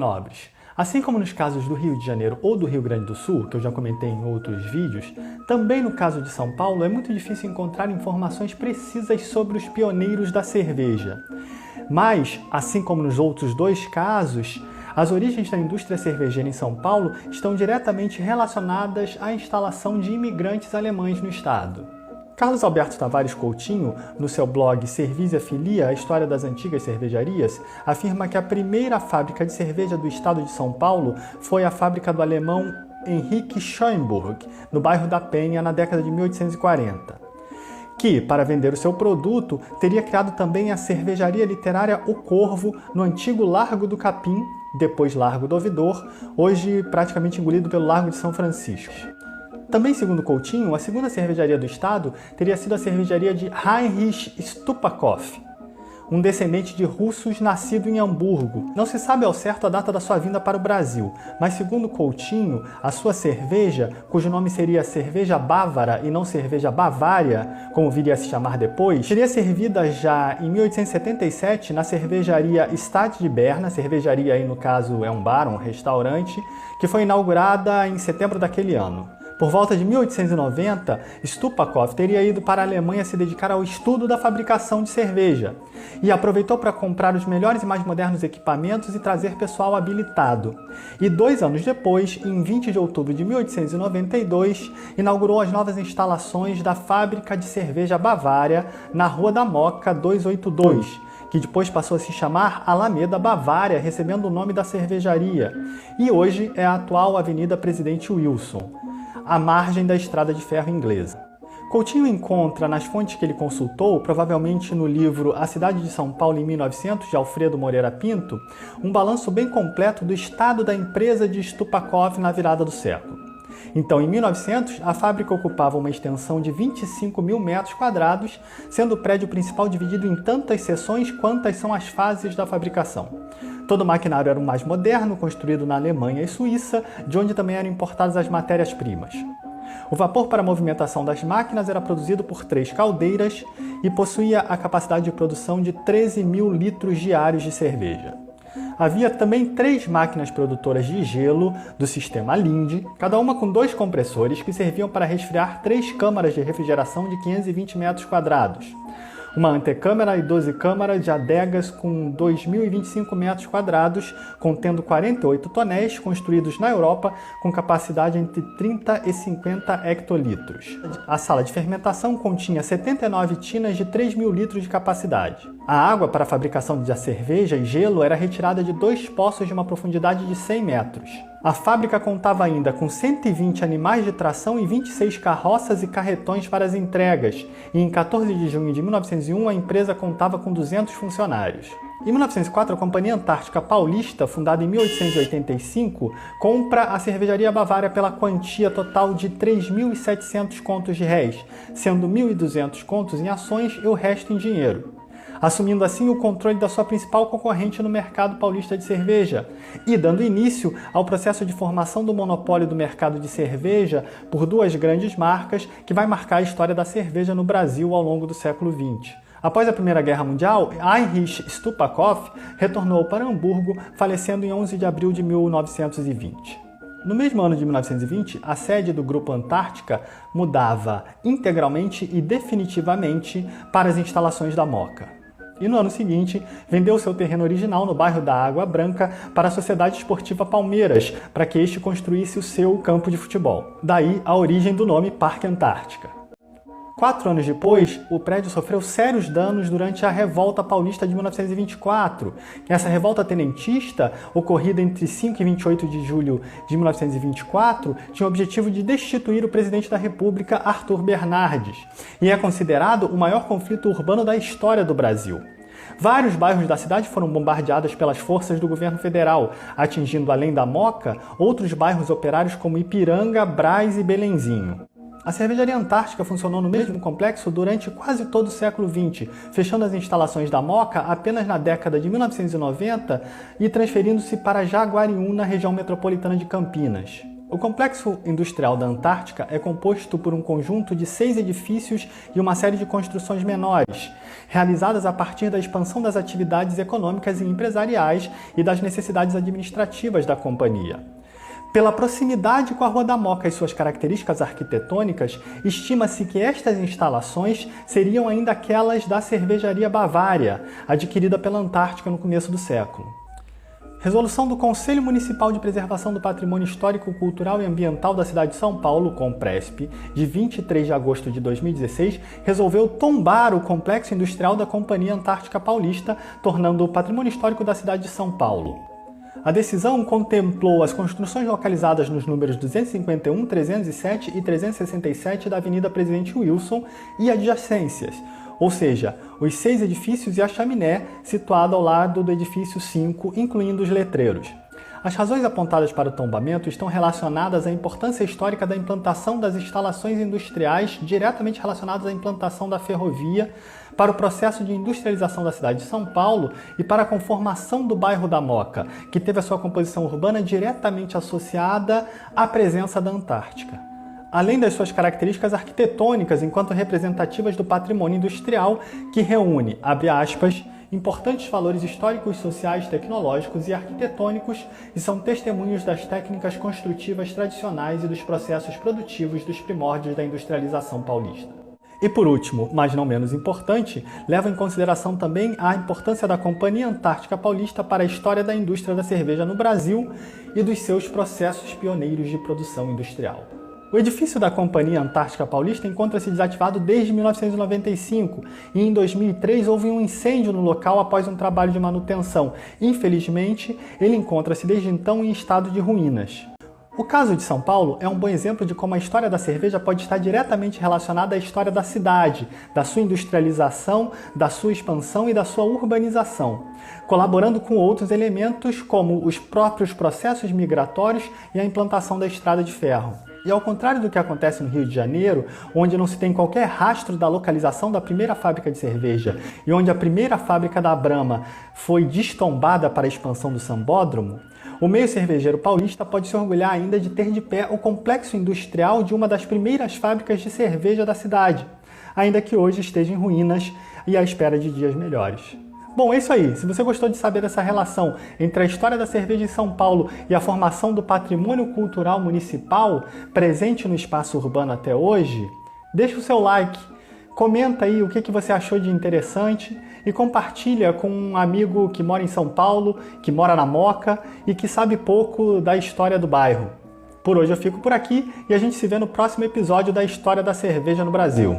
nobres. Assim como nos casos do Rio de Janeiro ou do Rio Grande do Sul, que eu já comentei em outros vídeos, também no caso de São Paulo é muito difícil encontrar informações precisas sobre os pioneiros da cerveja. Mas, assim como nos outros dois casos, as origens da indústria cervejeira em São Paulo estão diretamente relacionadas à instalação de imigrantes alemães no estado. Carlos Alberto Tavares Coutinho, no seu blog Cervisia Filia, a história das antigas cervejarias, afirma que a primeira fábrica de cerveja do estado de São Paulo foi a fábrica do alemão Henrique Schoenburg, no bairro da Penha, na década de 1840. Que, para vender o seu produto, teria criado também a cervejaria literária O Corvo, no antigo Largo do Capim, depois Largo do Ouvidor, hoje praticamente engolido pelo Largo de São Francisco. Também, segundo Coutinho, a segunda cervejaria do estado teria sido a cervejaria de Heinrich Stupakov, um descendente de russos nascido em Hamburgo. Não se sabe ao certo a data da sua vinda para o Brasil, mas segundo Coutinho, a sua cerveja, cujo nome seria cerveja bávara e não cerveja bavária, como viria a se chamar depois, seria servida já em 1877 na cervejaria Stade de Berna, cervejaria aí no caso é um bar, um restaurante, que foi inaugurada em setembro daquele ano. Por volta de 1890, Stupakov teria ido para a Alemanha se dedicar ao estudo da fabricação de cerveja e aproveitou para comprar os melhores e mais modernos equipamentos e trazer pessoal habilitado. E 2 anos depois, em 20 de outubro de 1892, inaugurou as novas instalações da Fábrica de Cerveja Bavária na Rua da Moca 282, que depois passou a se chamar Alameda Bavária, recebendo o nome da cervejaria, e hoje é a atual Avenida Presidente Wilson, à margem da Estrada de Ferro inglesa. Coutinho encontra nas fontes que ele consultou, provavelmente no livro A Cidade de São Paulo em 1900, de Alfredo Moreira Pinto, um balanço bem completo do estado da empresa de Stupakov na virada do século. Então, em 1900, a fábrica ocupava uma extensão de 25 mil metros quadrados, sendo o prédio principal dividido em tantas seções quantas são as fases da fabricação. Todo o maquinário era o mais moderno, construído na Alemanha e Suíça, de onde também eram importadas as matérias-primas. O vapor para a movimentação das máquinas era produzido por 3 caldeiras e possuía a capacidade de produção de 13 mil litros diários de cerveja. Havia também 3 máquinas produtoras de gelo do sistema Linde, cada uma com 2 compressores que serviam para resfriar 3 câmaras de refrigeração de 520 metros quadrados. Uma antecâmara e 12 câmaras de adegas com 2.025 metros quadrados, contendo 48 tonéis, construídos na Europa, com capacidade entre 30 e 50 hectolitros. A sala de fermentação continha 79 tinas de 3.000 litros de capacidade. A água para a fabricação da cerveja e gelo era retirada de 2 poços de uma profundidade de 100 metros. A fábrica contava ainda com 120 animais de tração e 26 carroças e carretões para as entregas, e em 14 de junho de 1901 a empresa contava com 200 funcionários. Em 1904, a Companhia Antártica Paulista, fundada em 1885, compra a cervejaria Bavária pela quantia total de 3.700 contos de réis, sendo 1.200 contos em ações e o resto em dinheiro, assumindo assim o controle da sua principal concorrente no mercado paulista de cerveja e dando início ao processo de formação do monopólio do mercado de cerveja por 2 grandes marcas que vai marcar a história da cerveja no Brasil ao longo do século XX. Após a Primeira Guerra Mundial, Heinrich Stupakov retornou para Hamburgo, falecendo em 11 de abril de 1920. No mesmo ano de 1920, a sede do Grupo Antártica mudava integralmente e definitivamente para as instalações da Moca. E no ano seguinte, vendeu seu terreno original no bairro da Água Branca para a Sociedade Esportiva Palmeiras, para que este construísse o seu campo de futebol. Daí a origem do nome Parque Antártica. 4 anos depois, o prédio sofreu sérios danos durante a Revolta Paulista de 1924. Essa revolta tenentista, ocorrida entre 5 e 28 de julho de 1924, tinha o objetivo de destituir o presidente da República, Arthur Bernardes, e é considerado o maior conflito urbano da história do Brasil. Vários bairros da cidade foram bombardeados pelas forças do governo federal, atingindo, além da Moca, outros bairros operários como Ipiranga, Brás e Belenzinho. A cervejaria Antártica funcionou no mesmo complexo durante quase todo o século XX, fechando as instalações da Moca apenas na década de 1990 e transferindo-se para Jaguariúna, na região metropolitana de Campinas. O complexo industrial da Antártica é composto por um conjunto de 6 edifícios e uma série de construções menores, realizadas a partir da expansão das atividades econômicas e empresariais e das necessidades administrativas da companhia. Pela proximidade com a Rua da Moca e suas características arquitetônicas, estima-se que estas instalações seriam ainda aquelas da Cervejaria Bavária, adquirida pela Antártica no começo do século. Resolução do Conselho Municipal de Preservação do Patrimônio Histórico, Cultural e Ambiental da cidade de São Paulo, CONPRESP, de 23 de agosto de 2016, resolveu tombar o complexo industrial da Companhia Antártica Paulista, tornando o patrimônio histórico da cidade de São Paulo. A decisão contemplou as construções localizadas nos números 251, 307 e 367 da Avenida Presidente Wilson e adjacências, ou seja, os 6 edifícios e a chaminé situada ao lado do edifício 5, incluindo os letreiros. As razões apontadas para o tombamento estão relacionadas à importância histórica da implantação das instalações industriais diretamente relacionadas à implantação da ferrovia, para o processo de industrialização da cidade de São Paulo e para a conformação do bairro da Moca, que teve a sua composição urbana diretamente associada à presença da Antártica. Além das suas características arquitetônicas enquanto representativas do patrimônio industrial, que reúne, abre aspas, importantes valores históricos, sociais, tecnológicos e arquitetônicos e são testemunhos das técnicas construtivas tradicionais e dos processos produtivos dos primórdios da industrialização paulista. E por último, mas não menos importante, leva em consideração também a importância da Companhia Antártica Paulista para a história da indústria da cerveja no Brasil e dos seus processos pioneiros de produção industrial. O edifício da Companhia Antártica Paulista encontra-se desativado desde 1995 e em 2003 houve um incêndio no local após um trabalho de manutenção. Infelizmente, ele encontra-se desde então em estado de ruínas. O caso de São Paulo é um bom exemplo de como a história da cerveja pode estar diretamente relacionada à história da cidade, da sua industrialização, da sua expansão e da sua urbanização, colaborando com outros elementos como os próprios processos migratórios e a implantação da estrada de ferro. E ao contrário do que acontece no Rio de Janeiro, onde não se tem qualquer rastro da localização da primeira fábrica de cerveja e onde a primeira fábrica da Brahma foi destombada para a expansão do Sambódromo, o meio cervejeiro paulista pode se orgulhar ainda de ter de pé o complexo industrial de uma das primeiras fábricas de cerveja da cidade, ainda que hoje esteja em ruínas e à espera de dias melhores. Bom, é isso aí. Se você gostou de saber dessa relação entre a história da cerveja em São Paulo e a formação do patrimônio cultural municipal presente no espaço urbano até hoje, deixa o seu like, comenta aí o que você achou de interessante e compartilha com um amigo que mora em São Paulo, que mora na Moca e que sabe pouco da história do bairro. Por hoje eu fico por aqui e a gente se vê no próximo episódio da História da Cerveja no Brasil.